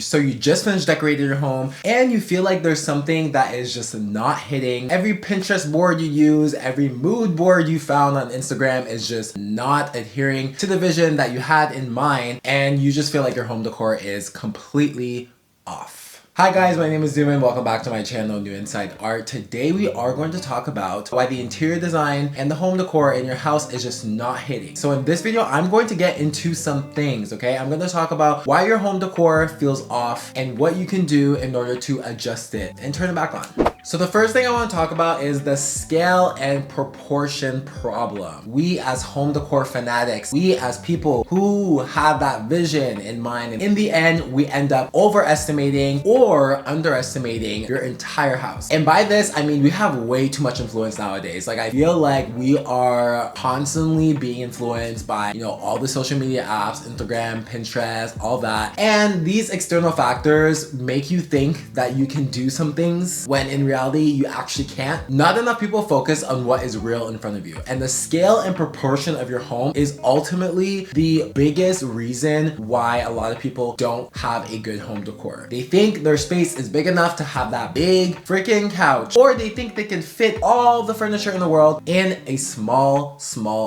So you just finished decorating your home and you feel like there's something that is just not hitting. Every Pinterest board you use, every mood board you found on Instagram is just not adhering to the vision that you had in mind, and you just feel like your home decor is completely off. Hi guys, my name is Zuman. Welcome back to my channel, New Inside Art. Today we are going to talk about why the interior design and the home decor in your house is just not hitting. So in this video, I'm going to get into some things, okay? I'm going to talk about why your home decor feels off and what you can do in order to adjust it and turn it back on. So the first thing I want to talk about is the scale and proportion problem. We as home decor fanatics, we as people who have that vision in mind, and in the end, we end up overestimating or underestimating your entire house. And by this, I mean we have way too much influence nowadays. Like I feel like we are constantly being influenced by, all the social media apps, Instagram, Pinterest, all that. And these external factors make you think that you can do some things when in reality you actually can't. Not enough people focus on what is real in front of you. And the scale and proportion of your home is ultimately the biggest reason why a lot of people don't have a good home decor. They think their space is big enough to have that big freaking couch, or they think they can fit all the furniture in the world in a small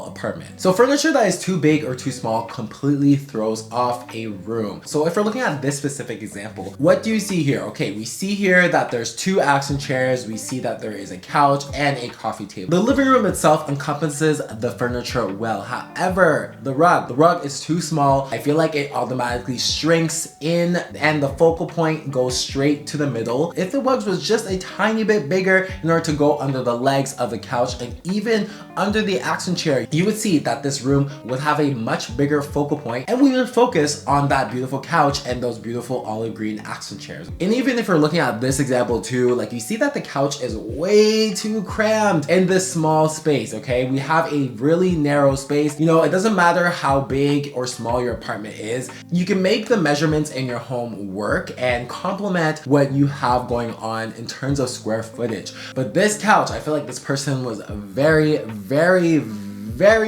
apartment. So furniture that is too big or too small completely throws off a room. So if we're looking at this specific example, what do you see here? Okay, we see here that there's two accent chairs, we see that there is a couch and a coffee table. The living room itself encompasses the furniture well. However, the rug is too small. I feel like it automatically shrinks in and the focal point goes straight to the middle. If the rug was just a tiny bit bigger in order to go under the legs of the couch and even under the accent chair, you would see that this room would have a much bigger focal point and we would focus on that beautiful couch and those beautiful olive green accent chairs. And even if we're looking at this example too, like you see that the couch is way too crammed in this small space, okay? We have a really narrow space. It doesn't matter how big or small your apartment is, you can make the measurements in your home work and complement what you have going on in terms of square footage. But this couch, I feel like this person was very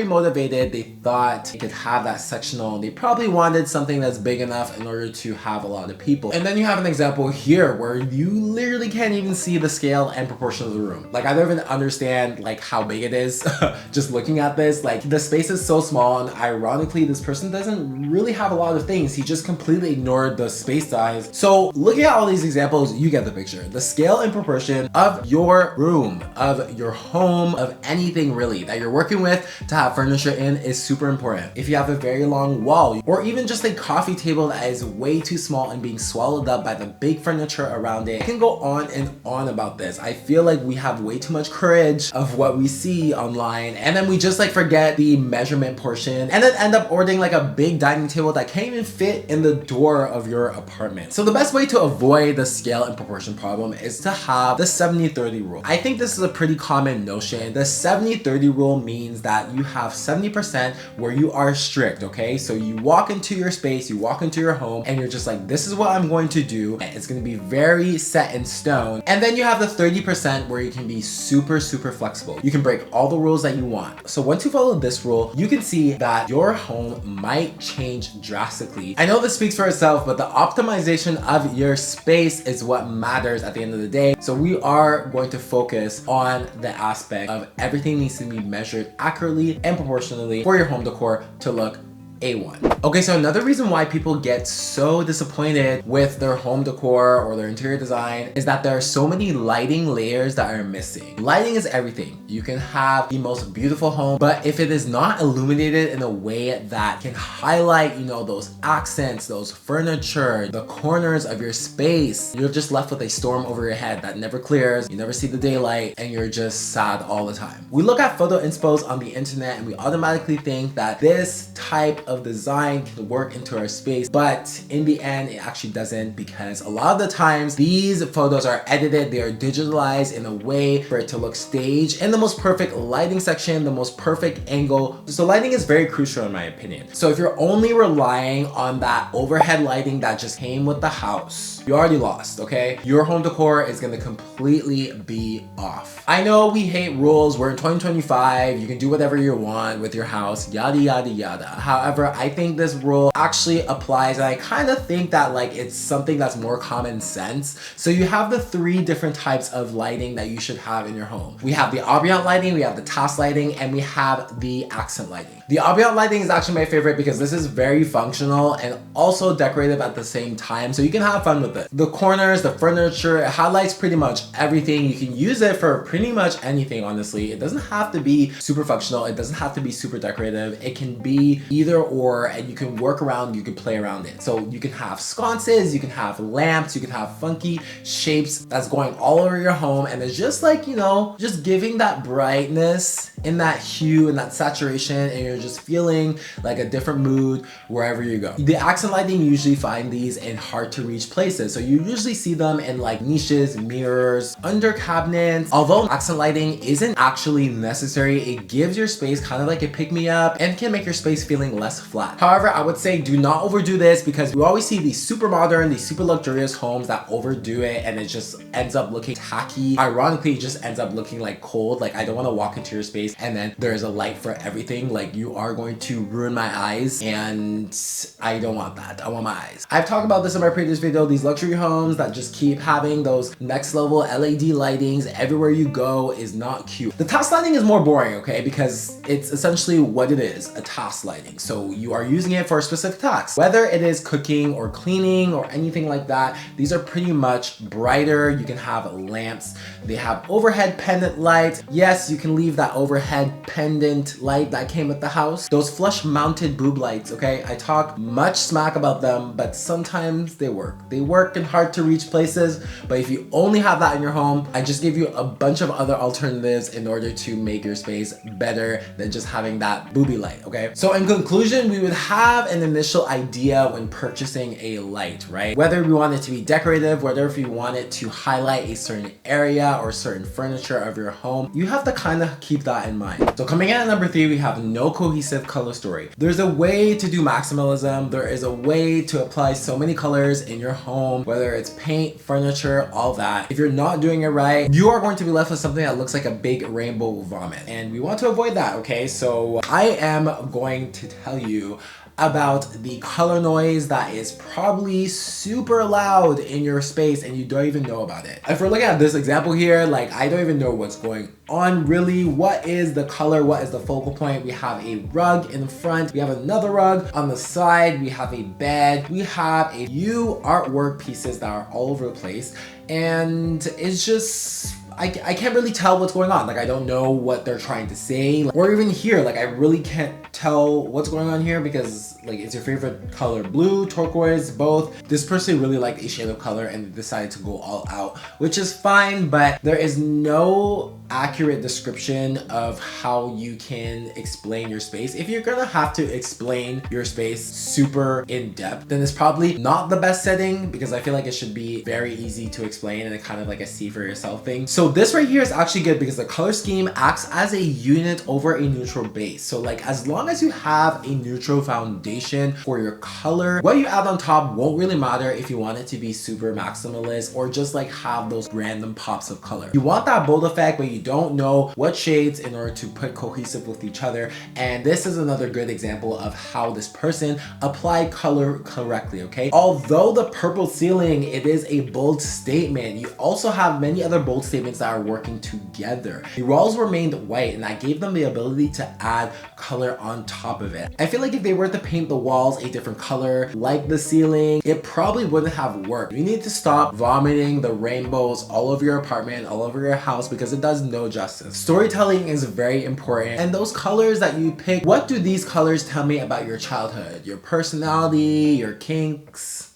motivated. They thought they could have that sectional. They probably wanted something that's big enough in order to have a lot of people. And then you have an example here where you literally can't even see the scale and proportion of the room. Like I don't even understand like how big it is. Just looking at this, like the space is so small, and ironically this person doesn't really have a lot of things. He just completely ignored the space size. So looking at all these examples, you get the picture. The scale and proportion of your room, of your home, of anything really that you're working with to have furniture in is super important. If you have a very long wall or even just a coffee table that is way too small and being swallowed up by the big furniture around it, I can go on and on about this. I feel like we have way too much courage of what we see online, and then we just like forget the measurement portion and then end up ordering like a big dining table that can't even fit in the door of your apartment. So the best way to avoid the scale and proportion problem is to have the 70-30 rule. I think this is a pretty common notion. The 70-30 rule means that you have 70% where you are strict, okay? So you walk into your space, you walk into your home, and you're just like, this is what I'm going to do. And it's going to be very set in stone. And then you have the 30% where you can be super flexible. You can break all the rules that you want. So once you follow this rule, you can see that your home might change drastically. I know this speaks for itself, but the optimization of your space is what matters at the end of the day. So we are going to focus on the aspect of everything needs to be measured accurately and proportionally for your home decor to look A1. Okay, so another reason why people get so disappointed with their home decor or their interior design is that there are so many lighting layers that are missing. Lighting is everything. You can have the most beautiful home, but if it is not illuminated in a way that can highlight, those accents, those furniture, the corners of your space, you're just left with a storm over your head that never clears, you never see the daylight, and you're just sad all the time. We look at photo inspos on the internet and we automatically think that this type of design can work into our space, but in the end it actually doesn't, because a lot of the times these photos are edited, they are digitalized in a way for it to look staged in the most perfect lighting section, the most perfect angle. So lighting is very crucial in my opinion. So if you're only relying on that overhead lighting that just came with the house, you already lost, okay? Your home decor is gonna completely be off. I know we hate rules, we're in 2025, you can do whatever you want with your house, yada yada yada. However, However, I think this rule actually applies, and I kind of think that like it's something that's more common sense. So you have the 3 different types of lighting that you should have in your home. We have the ambient lighting, we have the task lighting, and we have the accent lighting. The ambient lighting is actually my favorite because this is very functional and also decorative at the same time, so you can have fun with it. The corners, the furniture, it highlights pretty much everything. You can use it for pretty much anything, honestly. It doesn't have to be super functional, it doesn't have to be super decorative. It can be either or, and you can work around, you can play around it. So you can have sconces, you can have lamps, you can have funky shapes that's going all over your home, and it's just like, you know, just giving that brightness in that hue and that saturation, and you're just feeling like a different mood wherever you go. The accent lighting, you usually find these in hard to reach places. So you usually see them in like niches, mirrors, under cabinets. Although accent lighting isn't actually necessary, it gives your space kind of like a pick-me-up and can make your space feeling less flat. However, I would say do not overdo this, because we always see these super modern, these super luxurious homes that overdo it, and it just ends up looking tacky. Ironically, it just ends up looking like cold. Like, I don't want to walk into your space and then there's a light for everything. Like, you are going to ruin my eyes, and I don't want that. I want my eyes. I've talked about this in my previous video, these luxury homes that just keep having those next level LED lightings everywhere you go is not cute. The task lighting is more boring, okay, because it's essentially what it is, a task lighting. So you are using it for a specific task, whether it is cooking or cleaning or anything like that. These are pretty much brighter. You can have lamps, they have overhead pendant lights. Yes, you can leave that overhead pendant light that came with the house. Those flush mounted boob lights, okay, I talk much smack about them, but sometimes they work. They work in hard to reach places, but if you only have that in your home, I just gave you a bunch of other alternatives in order to make your space better than just having that booby light, okay? So in conclusion, we would have an initial idea when purchasing a light, right? Whether we want it to be decorative, whether if you want it to highlight a certain area or certain furniture of your home, you have to kind of keep that in mind. So coming in at number 3, we have no cohesive color story. There's a way to do maximalism. There is a way to apply so many colors in your home, whether it's paint, furniture, all that. If you're not doing it right, you are going to be left with something that looks like a big rainbow vomit, and we want to avoid that, okay? So I am going to tell you about the color noise that is probably super loud in your space and you don't even know about it. If we're looking at this example here, like, I don't even know what's going on really. What is the color? What is the focal point? We have a rug in front, we have another rug on the side, we have a bed, we have a few artwork pieces that are all over the place, and it's just, I can't really tell what's going on. Like, I don't know what they're trying to say, or even here, like, I really can't tell what's going on here, because like, it's your favorite color, blue, turquoise, both. This person really liked a shade of color and decided to go all out, which is fine, but there is no accurate description of how you can explain your space. If you're gonna have to explain your space super in depth, then it's probably not the best setting, because I feel like it should be very easy to explain and kind of like a see for yourself thing. So this right here is actually good because the color scheme acts as a unit over a neutral base. So like, as long as you have a neutral foundation for your color, what you add on top won't really matter if you want it to be super maximalist or just like have those random pops of color. You want that bold effect, but you don't know what shades in order to put cohesive with each other. And this is another good example of how this person applied color correctly, okay? Although the purple ceiling, it is a bold statement, you also have many other bold statements that are working together. The walls remained white, and that gave them the ability to add color on top of it. I feel like if they were to paint the walls a different color, like the ceiling, it probably wouldn't have worked. You need to stop vomiting the rainbows all over your apartment, all over your house, because it does no justice. Storytelling is very important, and those colors that you pick, what do these colors tell me about your childhood, your personality, your kinks?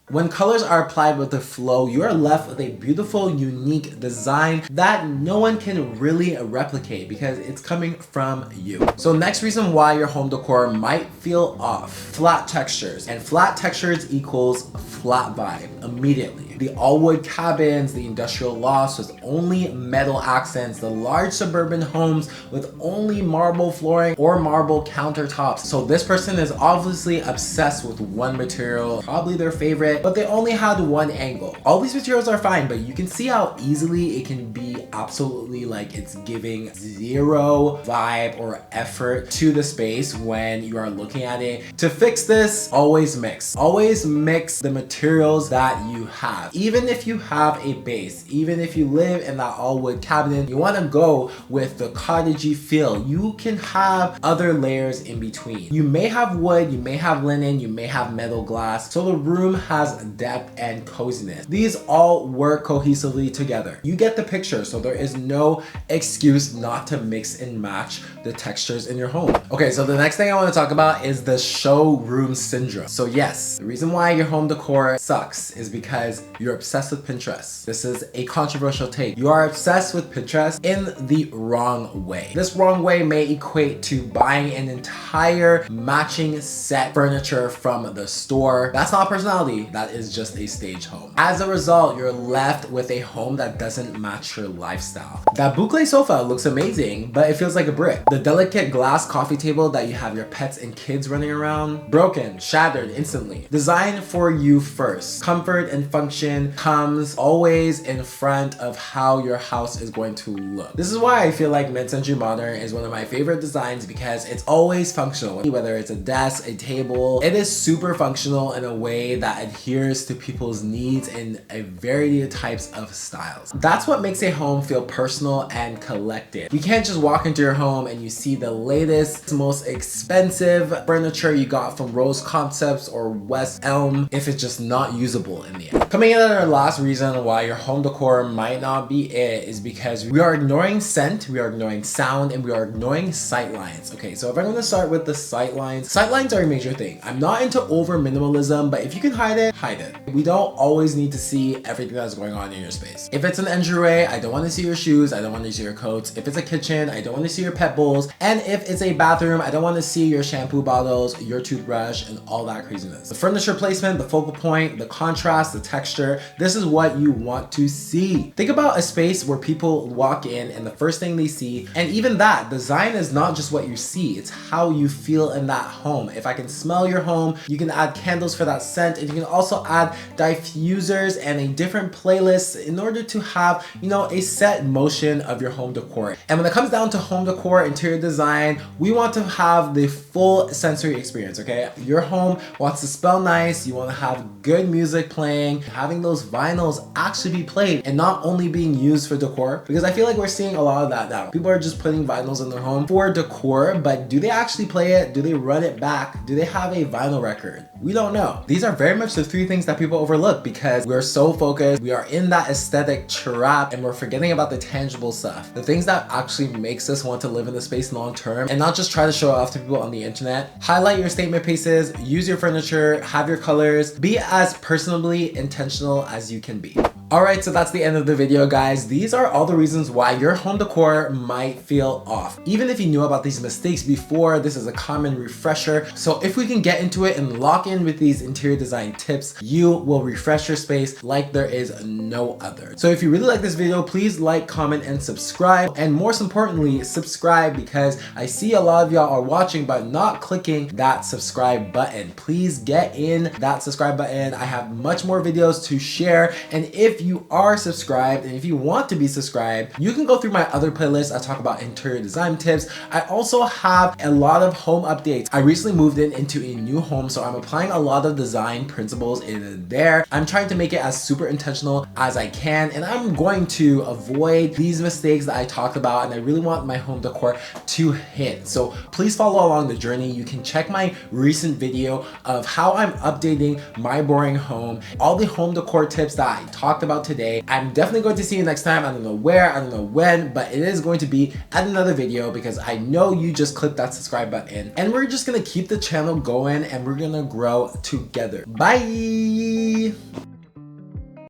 When colors are applied with the flow, you are left with a beautiful, unique design that no one can really replicate because it's coming from you. So next reason why your home decor might feel off: flat textures. And flat textures equals flat vibe immediately. the all wood cabins, the industrial lofts with only metal accents, the large suburban homes with only marble flooring or marble countertops. So this person is obviously obsessed with one material, probably their favorite, but they only had one angle. All these materials are fine, but you can see how easily it can be absolutely like it's giving zero vibe or effort to the space when you are looking at it. To fix this, always mix. Always mix the materials that you have. Even if you have a base, even if you live in that all wood cabinet, you want to go with the cottagey feel. You can have other layers in between. You may have wood, you may have linen, you may have metal glass, so the room has depth and coziness. These all work cohesively together. You get the picture, so there is no excuse not to mix and match the textures in your home. Okay, so the next thing I want to talk about is the showroom syndrome. So yes, the reason why your home decor sucks is because you're obsessed with Pinterest. This is a controversial take. You are obsessed with Pinterest in the wrong way. This wrong way may equate to buying an entire matching set furniture from the store. That's not personality, that is just a stage home. As a result, you're left with a home that doesn't match your lifestyle. That boucle sofa looks amazing, but it feels like a brick. The delicate glass coffee table that you have your pets and kids running around, broken, shattered instantly. Designed for you first. Comfort and function comes always in front of how your house is going to look. This is why I feel like mid-century modern is one of my favorite designs, because it's always functional. Whether it's a desk, a table, it is super functional in a way that adheres to people's needs in a variety of types of styles. That's what makes a home feel personal and collected. You can't just walk into your home and you see the latest, most expensive furniture you got from Rose Concepts or West Elm if it's just not usable in the end. Coming in at our last reason why your home decor might not be it is because we are ignoring scent, we are ignoring sound, and we are ignoring sightlines. Okay, so if I'm going to start with the sightlines, sightlines are a major thing. I'm not into over minimalism, but if you can hide it, hide it. We don't always need to see everything that's going on in your space. If it's an entryway, I don't want to see your shoes, I don't want to see your coats. If it's a kitchen, I don't want to see your pet bowls. And if it's a bathroom, I don't want to see your shampoo bottles, your toothbrush, and all that craziness. The furniture placement, the focal point, the contrast, the texture, this is what you want to see. Think about a space where people walk in and the first thing they see, and even that, design is not just what you see, it's how you feel in that home. If I can smell your home, you can add candles for that scent, and you can also add diffusers and a different playlist in order to have, you know, a set motion of your home decor. And when it comes down to home decor, interior design, we want to have the full sensory experience, okay? Your home wants to smell nice, you want to have good music playing, having those vinyls actually be played and not only being used for decor, because I feel like we're seeing a lot of that now. People are just putting vinyls in their home for decor, but do they actually play it? Do they run it back? Do they have a vinyl record? We don't know. These are very much the three things that people overlook because we're so focused, we are in that aesthetic trap, and we're forgetting about the tangible stuff. The things that actually makes us want to live in the space long term and not just try to show off to people on the internet. Highlight your statement pieces, use your furniture, have your colors, be as personally intentional as you can be. Alright, so that's the end of the video, guys. These are all the reasons why your home decor might feel off. Even if you knew about these mistakes before, this is a common refresher. So if we can get into it and lock in with these interior design tips, you will refresh your space like there is no other. So if you really like this video, please like, comment, and subscribe. And most importantly, subscribe, because I see a lot of y'all are watching but not clicking that subscribe button. Please get in that subscribe button. I have much more videos to share. And if you are subscribed and if you want to be subscribed, you can go through my other playlists. I talk about interior design tips. I also have a lot of home updates. I recently moved into a new home, so I'm applying a lot of design principles in there. I'm trying to make it as super intentional as I can, and I'm going to avoid these mistakes that I talked about, and I really want my home decor to hit. So please follow along the journey. You can check my recent video of how I'm updating my boring home, all the home decor tips that I talked about today. I'm definitely going to see you next time. I don't know where, I don't know when, but it is going to be at another video because I know you just clicked that subscribe button, and we're just gonna keep the channel going and we're gonna grow together. Bye.